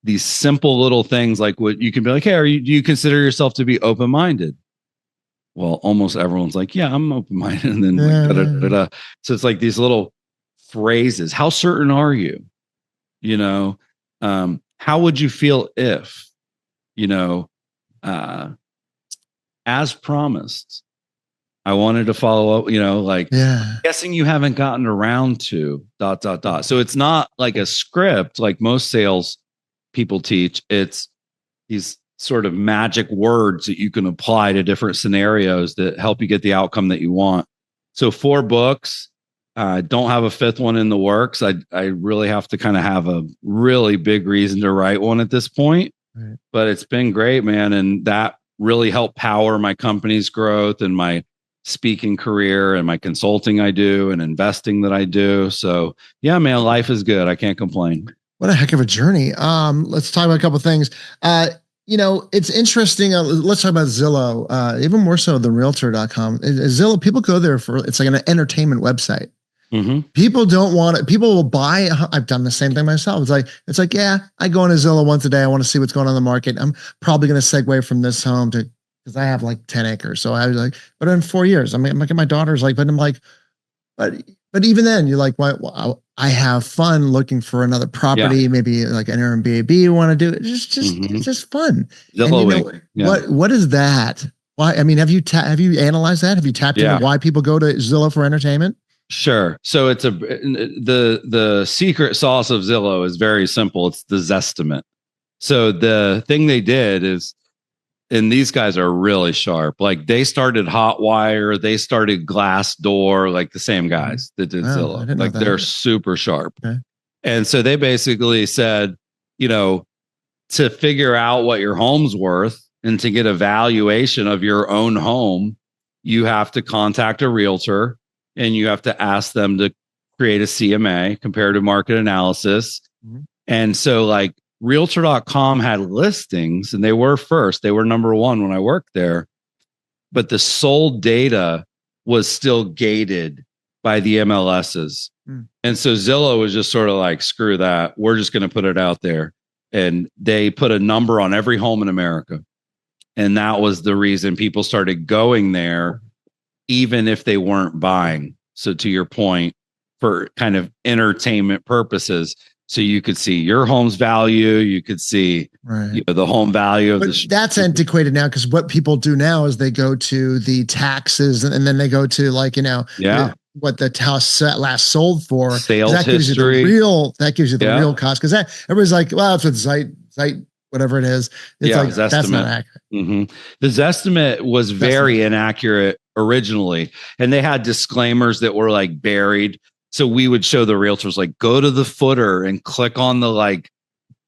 these simple little things, like what you can be like, hey, do you consider yourself to be open-minded? Well, almost everyone's like, yeah, I'm open-minded. And then So it's like these little phrases. How certain are you? How would you feel if, as promised, I wanted to follow up, guessing you haven't gotten around to ... So it's not like a script like most sales people teach. It's these sort of magic words that you can apply to different scenarios that help you get the outcome that you want. So 4 books. Don't have a 5th one in the works. I really have to kind of have a really big reason to write one at this point. Right. But it's been great, man. And that really helped power my company's growth and my speaking career and my consulting I do and investing that I do. So yeah, man, life is good. I can't complain. What a heck of a journey. Let's talk about a couple of things. It's interesting. Let's talk about Zillow, even more so than realtor.com. Zillow, people go there it's like an entertainment website. Mm-hmm. People don't want it. People will buy. I've done the same thing myself. It's like, yeah, I go into Zillow once a day. I want to see what's going on in the market. I'm probably going to segue from this home because I have like 10 acres. So I was like, but in 4 years, I'm like, my daughter's like, but I'm like, but even then you're like, well, I have fun looking for another property, maybe like an Airbnb you want to do. It's just fun. What is that? Why? I mean, have you analyzed that? Have you tapped into why people go to Zillow for entertainment? Sure. So it's the secret sauce of Zillow is very simple. It's the Zestimate. So the thing they did is, and these guys are really sharp. Like they started Hotwire, they started Glassdoor, like the same guys that did Zillow. Like they're super sharp. Okay. And so they basically said, to figure out what your home's worth and to get a valuation of your own home, you have to contact a realtor. And you have to ask them to create a CMA, comparative market analysis. Mm-hmm. And so like realtor.com had listings and they were first. They were number 1 when I worked there. But the sold data was still gated by the MLSs. Mm. And so Zillow was just sort of like, screw that. We're just going to put it out there. And they put a number on every home in America. And that was the reason people started going there. even if they weren't buying. So to your point, for kind of entertainment purposes, so you could see your home's value, you could see the home value of the. That's antiquated now, because what people do now is they go to the taxes, and then they go to what the house last sold for. Sales that gives history. That gives you the real cost, because everybody's like, well, it's with Zeit, whatever it is. It's like that's not accurate. Mm-hmm. The Zestimate was very inaccurate originally, and they had disclaimers that were like buried. So we would show the realtors, like, go to the footer and click on the like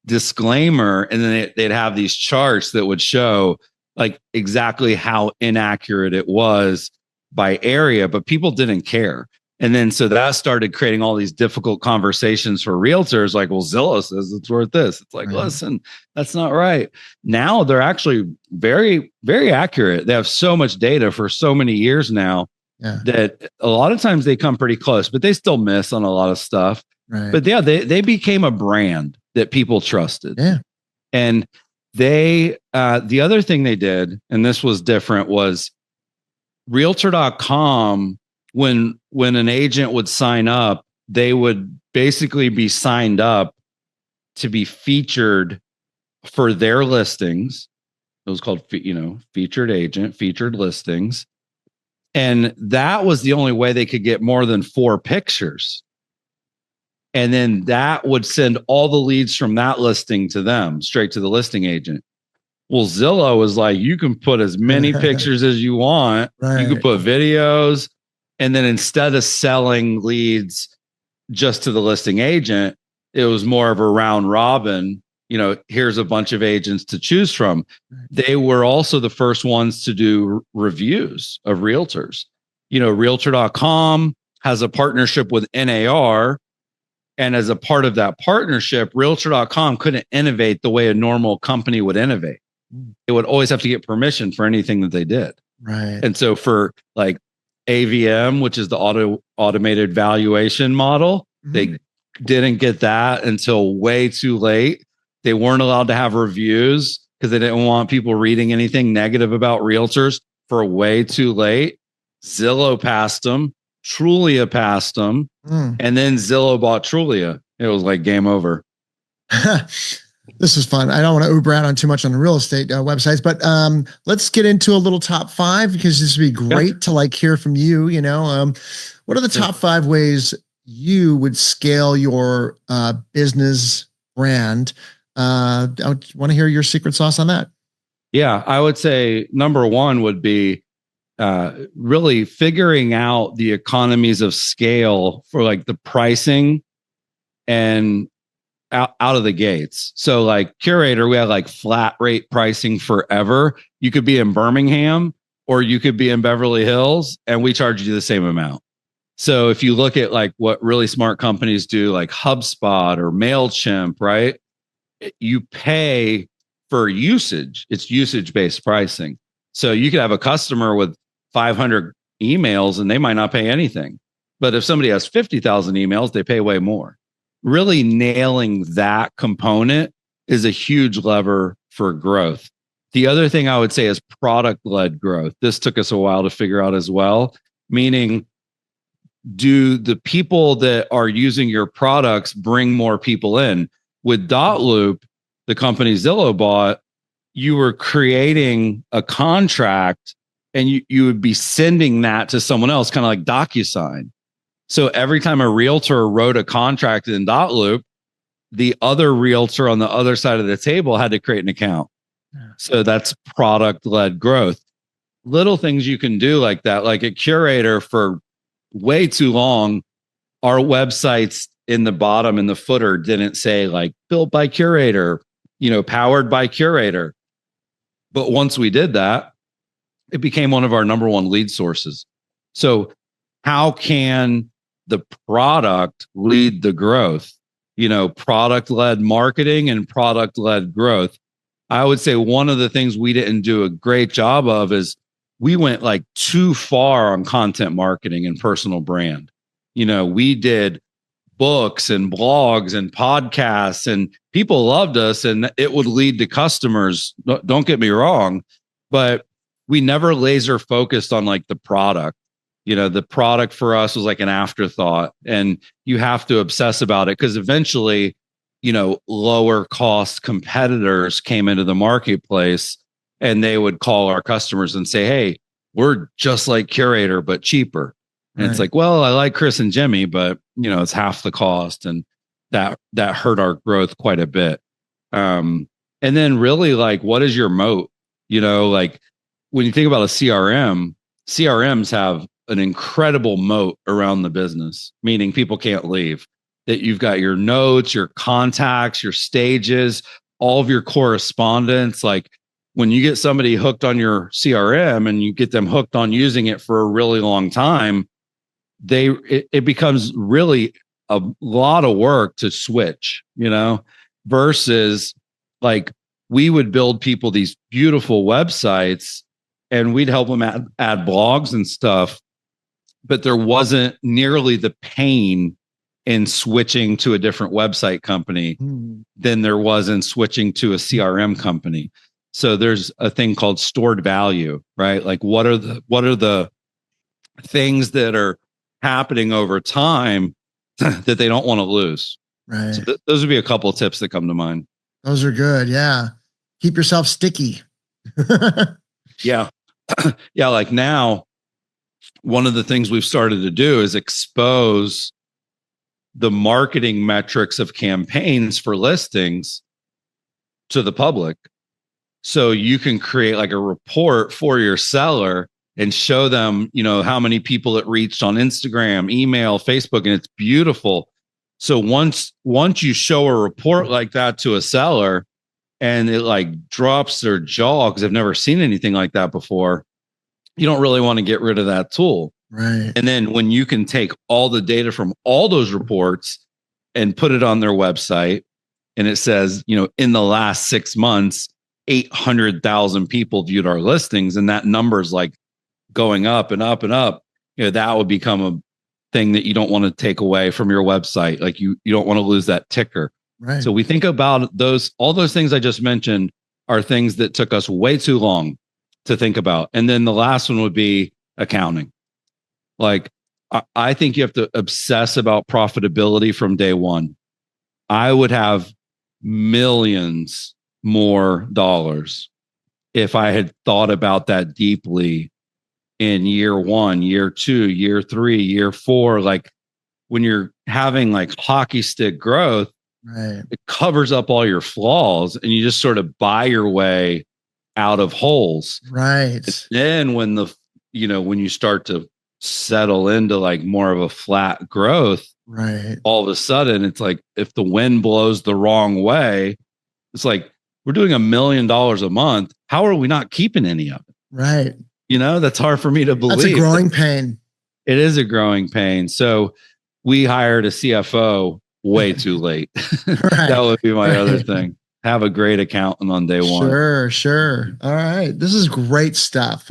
disclaimer, and then they'd have these charts that would show like exactly how inaccurate it was by area, but people didn't care. And then so that started creating all these difficult conversations for realtors, like, well, Zillow says it's worth this. It's like, listen, that's not right. Now they're actually very, very accurate. They have so much data for so many years now that a lot of times they come pretty close, but they still miss on a lot of stuff. But they became a brand that people trusted. And they, the other thing they did, and this was different, was Realtor.com, when an agent would sign up, they would basically be signed up to be featured for their listings. It was called, featured agent, featured listings. And that was the only way they could get more than 4 pictures. And then that would send all the leads from that listing to them, straight to the listing agent. Well, Zillow was like, you can put as many pictures as you want. You can put videos. And then instead of selling leads just to the listing agent, it was more of a round robin. Here's a bunch of agents to choose from. They were also the first ones to do reviews of realtors. Realtor.com has a partnership with NAR. And as a part of that partnership, Realtor.com couldn't innovate the way a normal company would innovate. It would always have to get permission for anything that they did. And so for like AVM, which is the automated valuation model, they didn't get that until way too late. They weren't allowed to have reviews because they didn't want people reading anything negative about realtors for way too late. Zillow passed them. Trulia passed them. And then Zillow bought Trulia. It was like game over. This is fun. I don't want to Uber out on too much on the real estate websites, but let's get into a little top 5, because this would be great to like hear from you. What are the top 5 ways you would scale your business brand? I want to hear your secret sauce on that. Yeah, I would say number 1 would be really figuring out the economies of scale for like the pricing and out of the gates. So like Curator, we had like flat rate pricing forever. You could be in Birmingham or you could be in Beverly Hills, and we charge you the same amount. So if you look at like what really smart companies do, like HubSpot or MailChimp, right? You pay for usage. It's usage-based pricing. So you could have a customer with 500 emails and they might not pay anything. But if somebody has 50,000 emails, they pay way more. Really nailing that component is a huge lever for growth. The other thing I would say is product-led growth. This took us a while to figure out as well, meaning, do the people that are using your products bring more people in? With Dotloop, the company Zillow bought, you were creating a contract and you would be sending that to someone else, kind of like DocuSign. So every time a realtor wrote a contract in Dotloop, the other realtor on the other side of the table had to create an account. So that's product-led growth. Little things you can do like that, like a Curator. For way too long, our websites in the bottom, in the footer, didn't say like built by Curator, powered by Curator. But once we did that, it became one of our number 1 lead sources. So how can the product lead the growth? Product-led marketing and product-led growth. I would say one of the things we didn't do a great job of is we went like too far on content marketing and personal brand. We did books and blogs and podcasts, and people loved us, and it would lead to customers. Don't get me wrong, but we never laser focused on like the product. The product for us was like an afterthought, and you have to obsess about it because eventually, lower cost competitors came into the marketplace and they would call our customers and say, hey, we're just like Curator, but cheaper. And It's like, well, I like Chris and Jimmy, but it's half the cost. And that hurt our growth quite a bit. And then really, like, what is your moat? Like when you think about a CRM, CRMs have an incredible moat around the business, meaning people can't leave. That you've got your notes, your contacts, your stages, all of your correspondence. Like when you get somebody hooked on your CRM and you get them hooked on using it for a really long time, it becomes really a lot of work to switch, versus like we would build people these beautiful websites and we'd help them add blogs and stuff, but there wasn't nearly the pain in switching to a different website company than there was in switching to a CRM company. So there's a thing called stored value, right? Like what are the things that are happening over time that they don't want to lose? Right. So those would be a couple of tips that come to mind. Those are good. Yeah. Keep yourself sticky. Yeah. Yeah. Like now, one of the things we've started to do is expose the marketing metrics of campaigns for listings to the public. So you can create like a report for your seller and show them, how many people it reached on Instagram, email, Facebook, and it's beautiful. So once you show a report like that to a seller and it like drops their jaw because they've never seen anything like that before, you don't really want to get rid of that tool. Right. And then when you can take all the data from all those reports and put it on their website, and it says, in the last 6 months, 800,000 people viewed our listings, and that number is like going up and up and up, that would become a thing that you don't want to take away from your website. Like you don't want to lose that ticker. Right. So we think about all those things I just mentioned are things that took us way too long to think about. And then the last one would be accounting. Like I think you have to obsess about profitability from day one. I would have millions more dollars if I had thought about that deeply in year 1, year 2, year 3, year 4. Like when you're having like hockey stick growth, right, it covers up all your flaws and you just sort of buy your way out of holes. Right. And then when when you start to settle into like more of a flat growth, right, all of a sudden it's like if the wind blows the wrong way, it's like we're doing $1 million a month. How are we not keeping any of it? Right. That's hard for me to believe. That's a growing pain. It is a growing pain. So we hired a CFO way too late. Right. That would be my other thing. Have a great accountant on day one. Sure. All right. This is great stuff.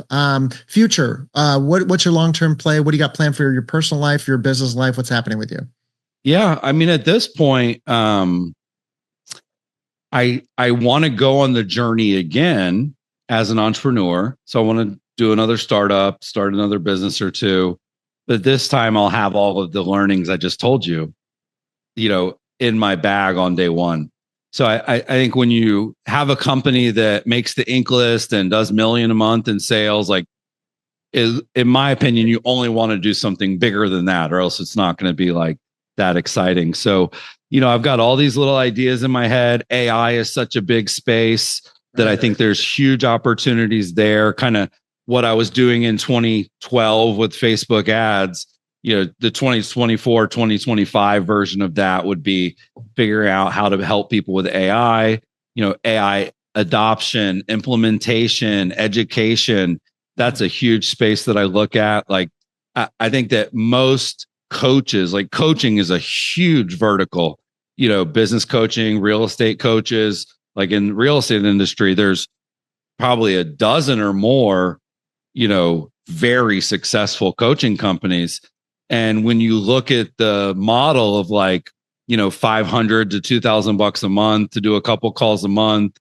Future, what's your long-term play? What do you got planned for your personal life, your business life? What's happening with you? Yeah. I mean, at this point, I want to go on the journey again as an entrepreneur. So I want to do another startup, start another business or two. But this time I'll have all of the learnings I just told you, in my bag on day one. So I think when you have a company that makes the Inc list and does $1 million a month in sales, like in my opinion, you only want to do something bigger than that, or else it's not going to be like that exciting. So, I've got all these little ideas in my head. AI is such a big space that I think there's huge opportunities there. Kind of what I was doing in 2012 with Facebook ads. The 2024, 2025 version of that would be figuring out how to help people with AI, AI adoption, implementation, education. That's a huge space that I look at. Like, I think that most coaches, like coaching is a huge vertical, business coaching, real estate coaches. Like in real estate industry, there's probably a dozen or more, very successful coaching companies. And when you look at the model of like, $500 to $2,000 a month to do a couple calls a month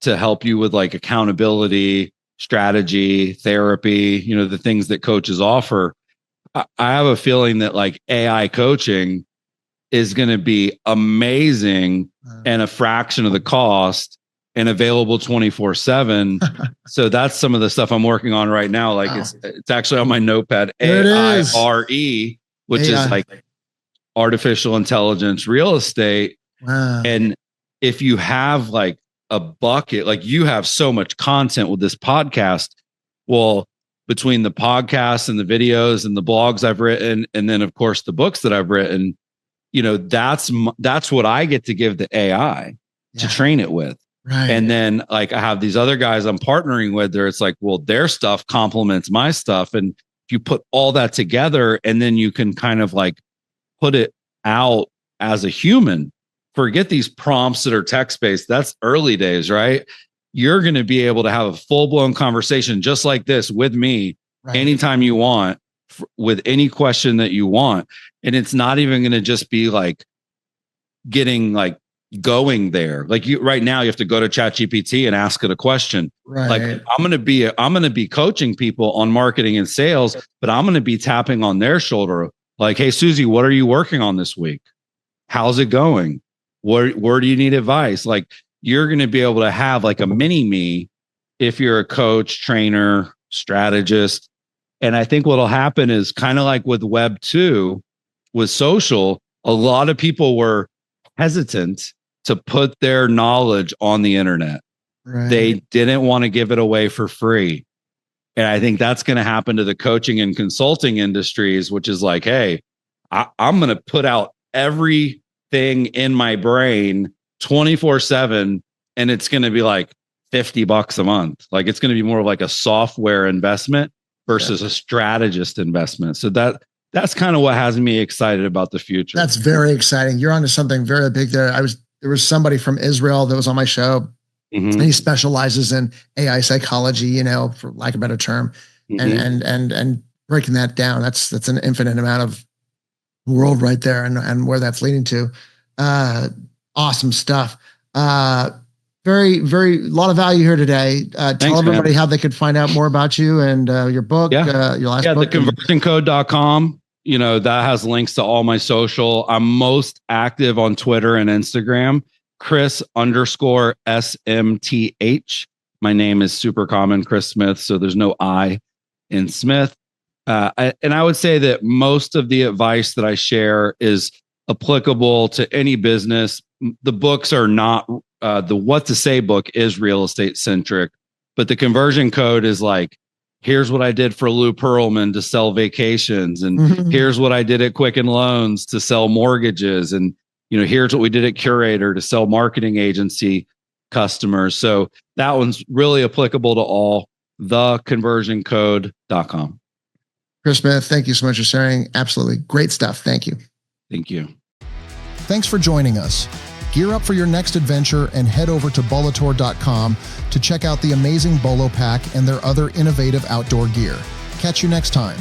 to help you with like accountability, strategy, therapy, the things that coaches offer, I have a feeling that like AI coaching is going to be amazing and a fraction of the cost and available 24/7. So that's some of the stuff I'm working on right now. Like it's actually on my notepad, AIRE, which is like artificial intelligence real estate. Wow. And if you have like a bucket, like you have so much content with this podcast, well, between the podcasts and the videos and the blogs I've written, and then of course the books that I've written, you know, that's what I get to give the AI to train it with. Right. And then like I have these other guys I'm partnering with there. It's like, well, their stuff complements my stuff. And if you put all that together and then you can kind of like put it out as a human, forget these prompts that are text-based. That's early days, right? You're going to be able to have a full-blown conversation just like this with me anytime you want with any question that you want. And it's not even going to just be like getting like going there. Like you right now, you have to go to ChatGPT and ask it a question. Right. Like I'm going to be coaching people on marketing and sales, but I'm going to be tapping on their shoulder. Like, hey, Susie, what are you working on this week? How's it going? Where do you need advice? Like you're going to be able to have like a mini me if you're a coach, trainer, strategist. And I think what'll happen is kind of like with Web 2, with social, a lot of people were hesitant to put their knowledge on the internet. Right. They didn't want to give it away for free. And I think that's going to happen to the coaching and consulting industries, which is like, hey, I'm going to put out everything in my brain 24/7, and it's going to be like $50 a month. Like it's going to be more like a software investment versus a strategist investment. So that's kind of what has me excited about the future. That's very exciting. You're onto something very big there. There was somebody from Israel that was on my show. And he specializes in AI psychology, you know, for lack of a better term, and breaking that down. That's an infinite amount of world right there, and where that's leading to. Awesome stuff. Very, very lot of value here today. Tell everybody how they could find out more about you and your book, your last book. The conversioncode.com. You know, that has links to all my social. I'm most active on Twitter and Instagram. Chris_SMTH. My name is super common, Chris Smith. So there's no I in Smith. And I would say that most of the advice that I share is applicable to any business. The books are not, the What to Say book is real estate centric, but the conversion code is like, here's what I did for Lou Pearlman to sell vacations. And here's what I did at Quicken Loans to sell mortgages. And you know, here's what we did at Curator to sell marketing agency customers. So that one's really applicable to all. Theconversioncode.com. Chris Smith, thank you so much for sharing. Absolutely great stuff. Thank you. Thank you. Thanks for joining us. Gear up for your next adventure and head over to bolotour.com to check out the amazing Bolo Pack and their other innovative outdoor gear. Catch you next time.